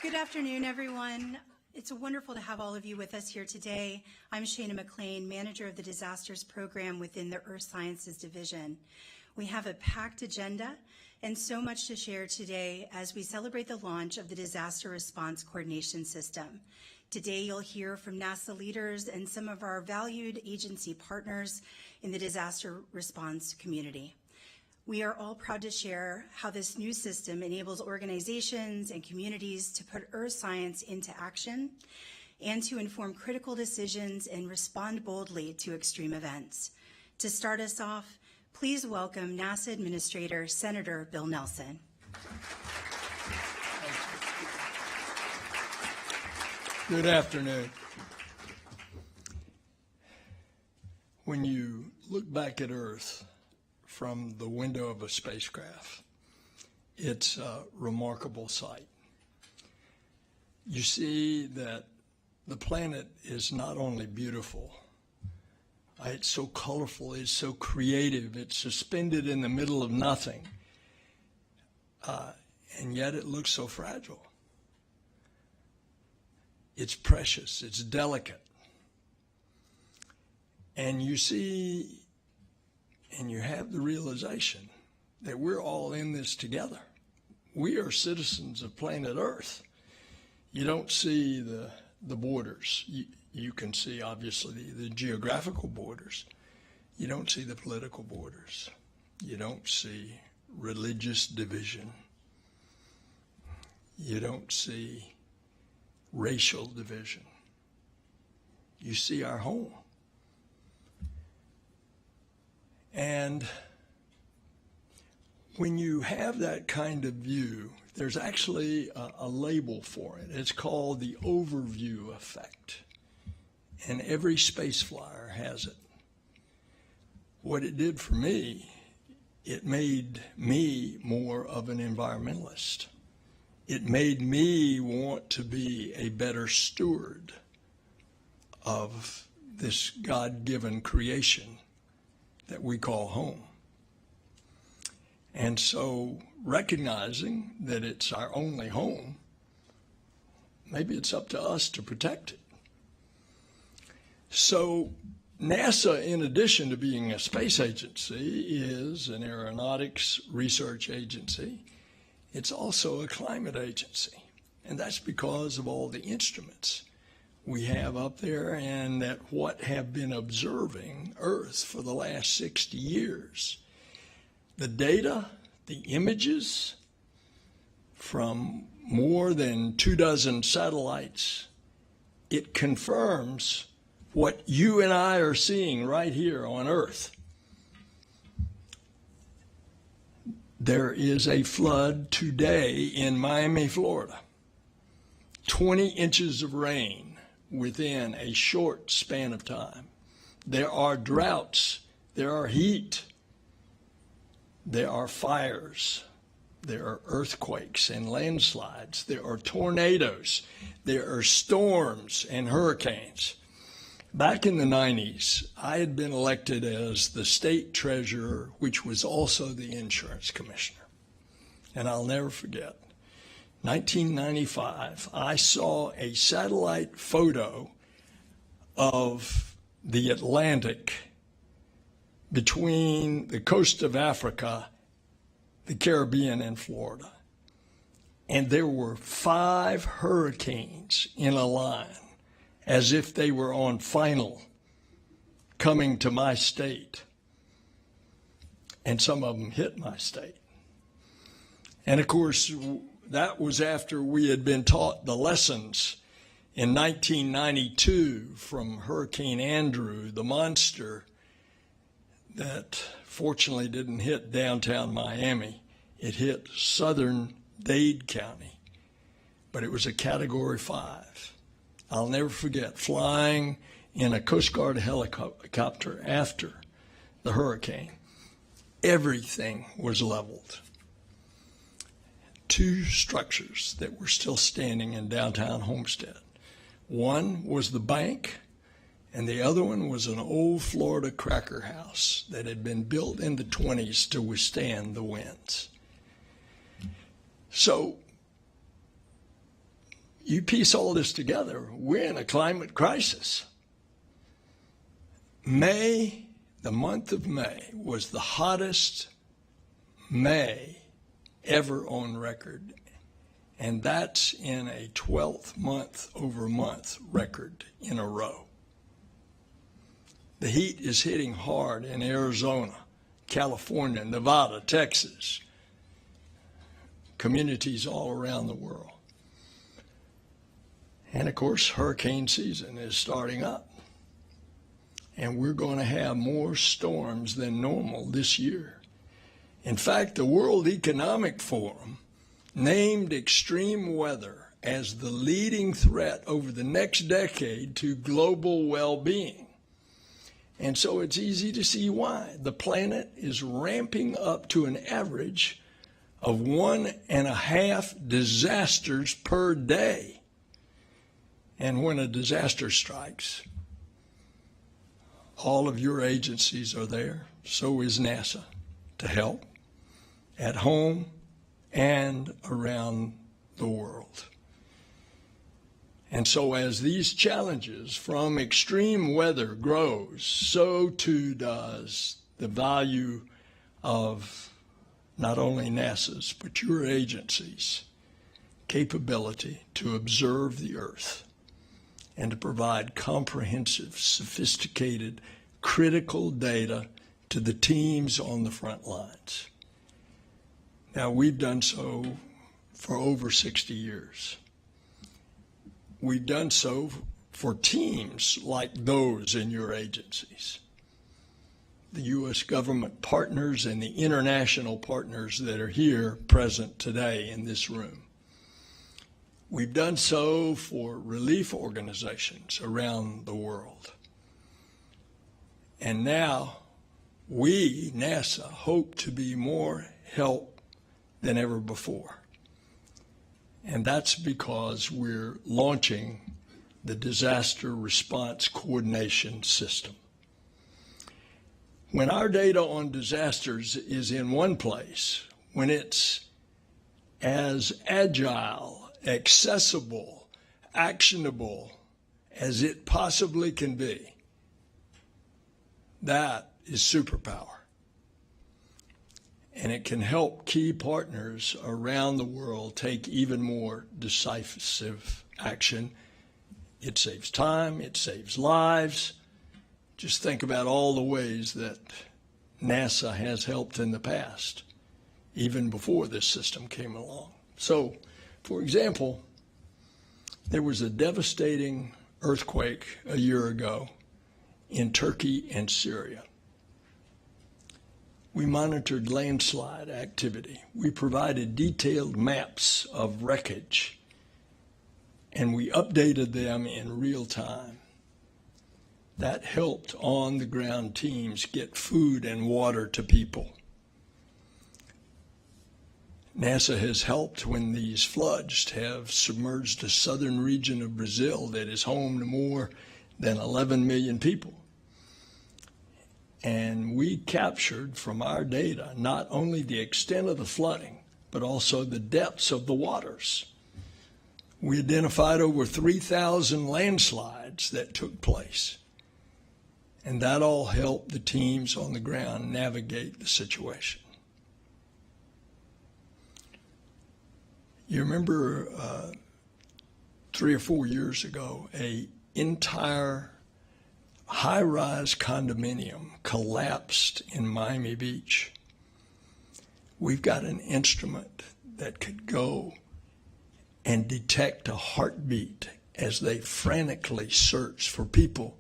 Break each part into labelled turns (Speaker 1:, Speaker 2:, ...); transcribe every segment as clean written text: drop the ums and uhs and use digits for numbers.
Speaker 1: Good afternoon, everyone. It's wonderful to have all of you with us here today. I'm Shana McLean, manager of the Disasters Program within the Earth Sciences Division. We have a packed agenda and so much to share today as we celebrate the launch of the Disaster Response Coordination System. Today, you'll hear from NASA leaders and some of our valued agency partners in the disaster response community. We are all proud to share how this new system enables organizations and communities to put Earth science into action and to inform critical decisions and respond boldly to extreme events. To start us off, please welcome NASA Administrator Senator Bill Nelson.
Speaker 2: Good afternoon. When you look back at Earth from the window of a spacecraft, it's a remarkable sight. You see that the planet is not only beautiful, it's so colorful, it's so creative, it's suspended in the middle of nothing, and yet it looks so fragile. It's precious, it's delicate. And you see, and you have the realization that we're all in this together. We are citizens of planet Earth. You don't see the borders. You can see, obviously, the geographical borders. You don't see the political borders. You don't see religious division. You don't see racial division. You see our home. And when you have that kind of view, there's actually a label for it. It's called the overview effect. And every space flyer has it. What it did for me, it made me more of an environmentalist. It made me want to be a better steward of this God-given creation that we call home. And so recognizing that it's our only home, maybe it's up to us to protect it. So NASA, in addition to being a space agency, is an aeronautics research agency. It's also a climate agency, and that's because of all the instruments we have up there and that what have been observing Earth for the last 60 years. The data, the images from more than 24 satellites, it confirms what you and I are seeing right here on Earth. There is a flood today in Miami, Florida. 20 inches of rain within a short span of time. There are droughts, there are heat, there are fires, there are earthquakes and landslides, there are tornadoes, there are storms and hurricanes. Back in the 90s, I had been elected as the state treasurer, which was also the insurance commissioner. And I'll never forget, 1995, I saw a satellite photo of the Atlantic between the coast of Africa, the Caribbean, and Florida. And there were 5 hurricanes in a line, as if they were on final, coming to my state. And some of them hit my state. And of course, that was after we had been taught the lessons in 1992 from Hurricane Andrew, the monster that fortunately didn't hit downtown Miami. It hit southern Dade County, but it was a Category 5. I'll never forget flying in a Coast Guard helicopter after the hurricane. Everything was leveled. 2 structures that were still standing in downtown Homestead. One was the bank, and the other one was an old Florida cracker house that had been built in the 20s to withstand the winds. So you piece all this together, we're in a climate crisis. May, the month of May, was the hottest May ever on record. And that's in a 12th month-over-month record in a row. The heat is hitting hard in Arizona, California, Nevada, Texas, communities all around the world. And of course, hurricane season is starting up. And we're going to have more storms than normal this year. In fact, the World Economic Forum named extreme weather as the leading threat over the next decade to global well-being. And so it's easy to see why. The planet is ramping up to an average of 1.5 disasters per day. And when a disaster strikes, all of your agencies are there. So is NASA to help at home and around the world. And so as these challenges from extreme weather grows, so too does the value of not only NASA's, but your agency's capability to observe the Earth and to provide comprehensive, sophisticated, critical data to the teams on the front lines. Now, we've done so for over 60 years. We've done so for teams like those in your agencies, the U.S. government partners and the international partners that are here present today in this room. We've done so for relief organizations around the world. And now we, NASA, hope to be more help than ever before. And that's because we're launching the Disaster Response Coordination System. When our data on disasters is in one place, when it's as agile, accessible, actionable as it possibly can be, that is superpower. And it can help key partners around the world take even more decisive action. It saves time, it saves lives. Just think about all the ways that NASA has helped in the past, even before this system came along. So, for example, there was a devastating earthquake a year ago in Turkey and Syria. We monitored landslide activity. We provided detailed maps of wreckage, and we updated them in real time. That helped on-the-ground teams get food and water to people. NASA has helped when these floods have submerged the southern region of Brazil that is home to more than 11 million people. And we captured from our data not only the extent of the flooding, but also the depths of the waters. We identified over 3,000 landslides that took place. And that all helped the teams on the ground navigate the situation. You remember 3 or 4 years ago, an entire high-rise condominium collapsed in Miami Beach. We've got an instrument that could go and detect a heartbeat as they frantically search for people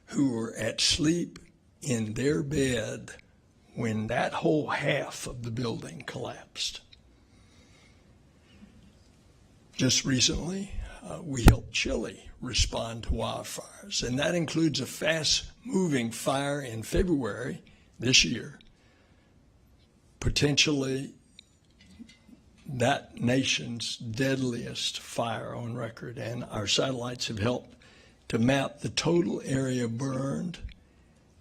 Speaker 2: who were at sleep in their bed when that whole half of the building collapsed. Just recently, we helped Chile respond to wildfires, and that includes a fast-moving fire in February this year, potentially that nation's deadliest fire on record, and our satellites have helped to map the total area burned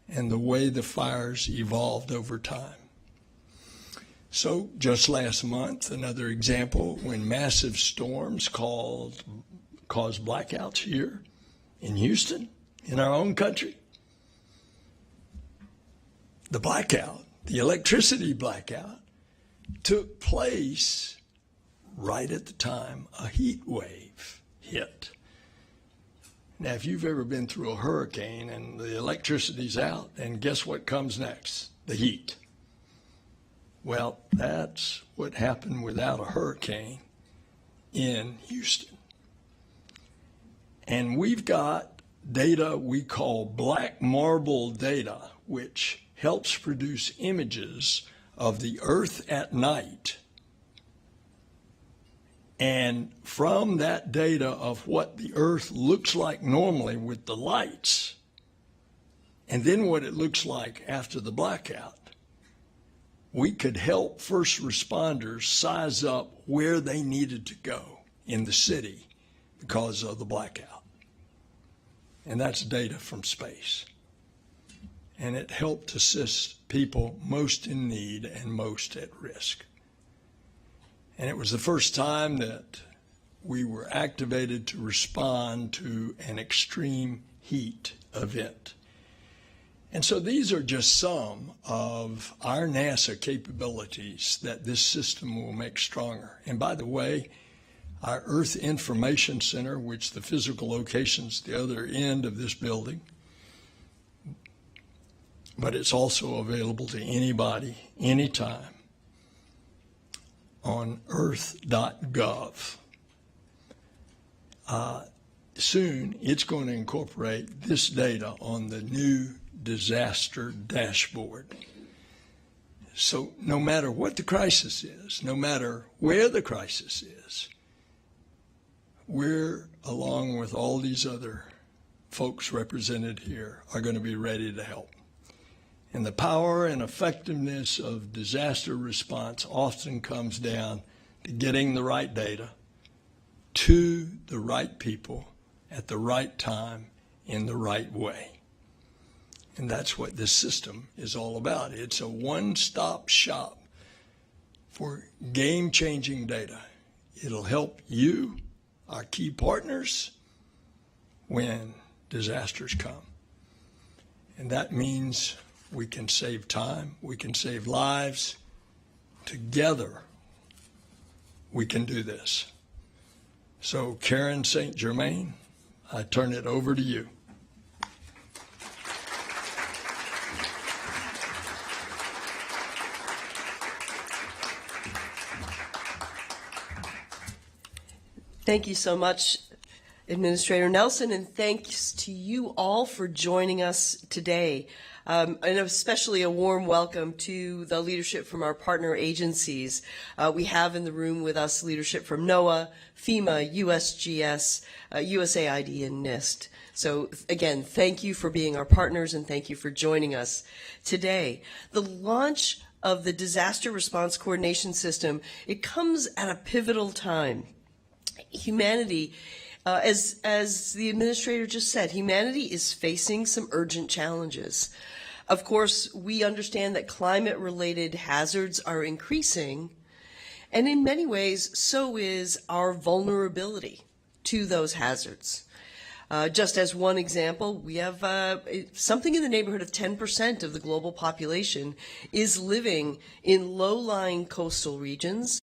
Speaker 2: and the way the fires evolved over time. So just last month, another example, when massive storms called cause blackouts here in Houston, in our own country. The blackout, the electricity blackout, took place right at the time a heat wave hit. Now, if you've ever been through a hurricane and the electricity's out, and guess what comes next? The heat. Well, that's what happened without a hurricane in Houston. And we've got data we call black marble data, which helps produce images of the Earth at night. And from that data of what the Earth looks like normally with the lights, and then what it looks like after the blackout, we could help first responders size up where they needed to go in the city because of the blackout. And that's data from space. And it helped assist people most in need and most at risk. And it was the first time that we were activated to respond to an extreme heat event. And so these are just some of our NASA capabilities that this system will make stronger. And by the way, our Earth Information Center, which the physical location's the other end of this building, but it's also available to anybody, anytime, on earth.gov. Soon, it's going to incorporate this data on the new disaster dashboard. So no matter what the crisis is, no matter where the crisis is, we're, along with all these other folks represented here, are going to be ready to help. And the power and effectiveness of disaster response often comes down to getting the right data to the right people at the right time in the right way. And that's what this system is all about. It's a one-stop shop for game-changing data. It'll help you, our key partners, when disasters come. And that means we can save time, we can save lives. Together, we can do this. So, Karen St. Germain, I turn it over to you.
Speaker 3: Thank you so much, Administrator Nelson, and thanks to you all for joining us today. And especially a warm welcome to the leadership from our partner agencies. We have in the room with us leadership from NOAA, FEMA, USGS, USAID, and NIST. So again, thank you for being our partners and thank you for joining us today. The launch of the Disaster Response Coordination System, it comes at a pivotal time. Humanity, as the administrator just said, humanity is facing some urgent challenges. Of course, we understand that climate-related hazards are increasing, and in many ways, so is our vulnerability to those hazards. Just as one example, we have something in the neighborhood of 10% of the global population is living in low-lying coastal regions